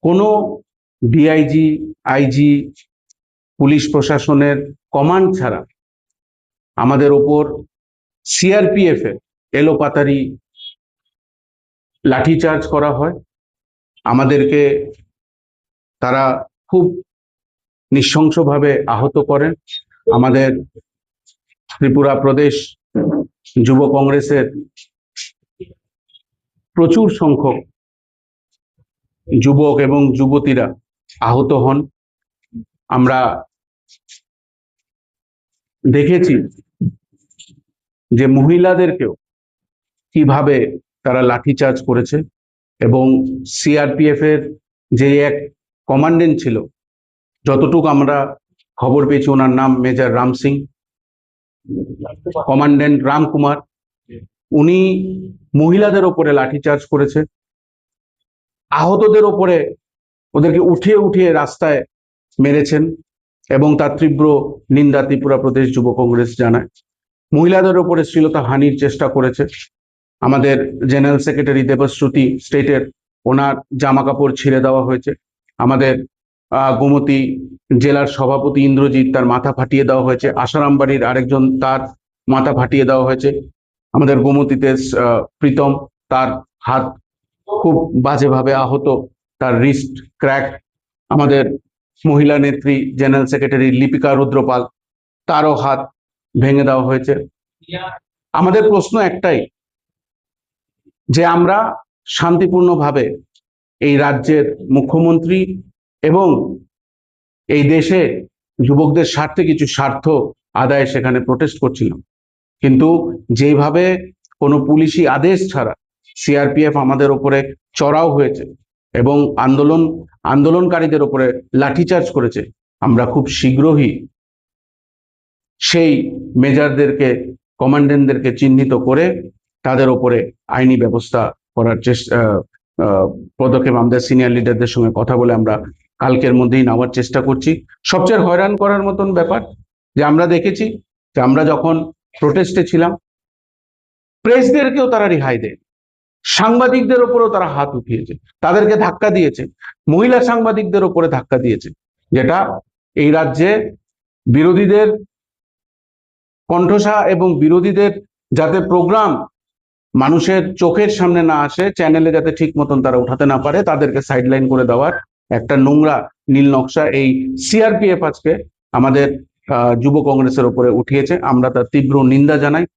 কোনো DIG, IG, police প্রশাসনের command ছাড়া আমাদের ওপর সিআরপিএফ এর এলোপাতাড়ি লাঠিচার্জ করা হয়। আমাদেরকে তারা খুব নৃশংসভাবে আহত করেন। আমাদের ত্রিপুরা প্রদেশ যুব কংগ্রেসের প্রচুর সংখ্যক যুবক এবং যুবতীরা আহত হন। আমরা দেখেছি যে মহিলাদেরকেও কিভাবে তারা লাঠিচার্জ করেছে, এবং সিআরপিএফ এর যে এক কমান্ডেন্ট ছিল, যতটুকু আমরা খবর পেয়েছি ওনার নাম মেজর রাম সিং, কমান্ডেন্ট রাম কুমার, উনি মহিলাদের ওপরে লাঠিচার্জ করেছে। আহতদের ওপরে ওদেরকে উঠিয়ে উঠিয়ে রাস্তায় মেরেছেন, এবং তার তীব্র নিন্দা ত্রিপুরা প্রদেশ যুব কংগ্রেস জানায়। মহিলাদের ওপরে শ্লীলতা হানির চেষ্টা করেছে। আমাদের জেনারেল সেক্রেটারি দেবশ্রুতি স্টেটের, ওনার জামা কাপড় ছিঁড়ে দেওয়া হয়েছে। আমাদের গোমতী জেলার সভাপতি ইন্দ্রজিৎ, তার মাথা ফাটিয়ে দেওয়া হয়েছে। আসারামবাড়ির আরেকজন, তার মাথা ফাটিয়ে দেওয়া হয়েছে। আমাদের গোমতীতে প্রীতম, তার হাত খুব বাজেভাবে আহত, তার রিস্ট ক্র্যাক। আমাদের মহিলা নেত্রী জেনারেল সেক্রেটারি লিপিকা রুদ্রপাল, তারও হাত ভেঙে দেওয়া হয়েছে। আমাদের প্রশ্ন একটাই, যে আমরা শান্তিপূর্ণভাবে এই রাজ্যের মুখ্যমন্ত্রী এবং এই দেশে যুবকদের স্বার্থে কিছু স্বার্থ আদায় সেখানে প্রোটেস্ট করছিলাম, কিন্তু যেভাবে কোনো পুলিশি আদেশ ছাড়া সিআরপিএফ আমাদের ওপরে চড়াও হয়েছে এবং আন্দোলনকারীদের ওপরে লাঠিচার্জ করেছে, আমরা খুব শীঘ্রই সেই মেজরদেরকে, কমান্ডেন্টদেরকে চিহ্নিত করে তাদের ওপরে আইনি ব্যবস্থা করার পদক্ষেপ আমাদের সিনিয়র লিডারদের সঙ্গে কথা বলে আমরা কালকের মধ্যেই নেওয়ার চেষ্টা করছি। সবচেয়ে হয়রান করার মতন ব্যাপার যে আমরা দেখেছি যে আমরা যখন প্রোটেস্টে ছিলাম, প্রেসদেরকেও তারা রেহাই দেয়, সাংবাদিকদের ওপরেও তারা হাত উঠিয়েছে, তাদেরকে ধাক্কা দিয়েছে, মহিলা সাংবাদিকদের ওপরে ধাক্কা দিয়েছে, যেটা এই রাজ্যে বিরোধীদের কণ্ঠসা এবং বিরোধীদের যাতে প্রোগ্রাম মানুষের চোখের সামনে না আসে, চ্যানেলে যাতে ঠিক মতন তারা উঠাতে না পারে, তাদেরকে সাইডলাইন করে দেওয়ার একটা নোংরা নীল নকশা এই সিআরপিএফ আজকে আমাদের যুব কংগ্রেসের উপরে উঠিয়েছে। আমরা তার তীব্র নিন্দা জানাই।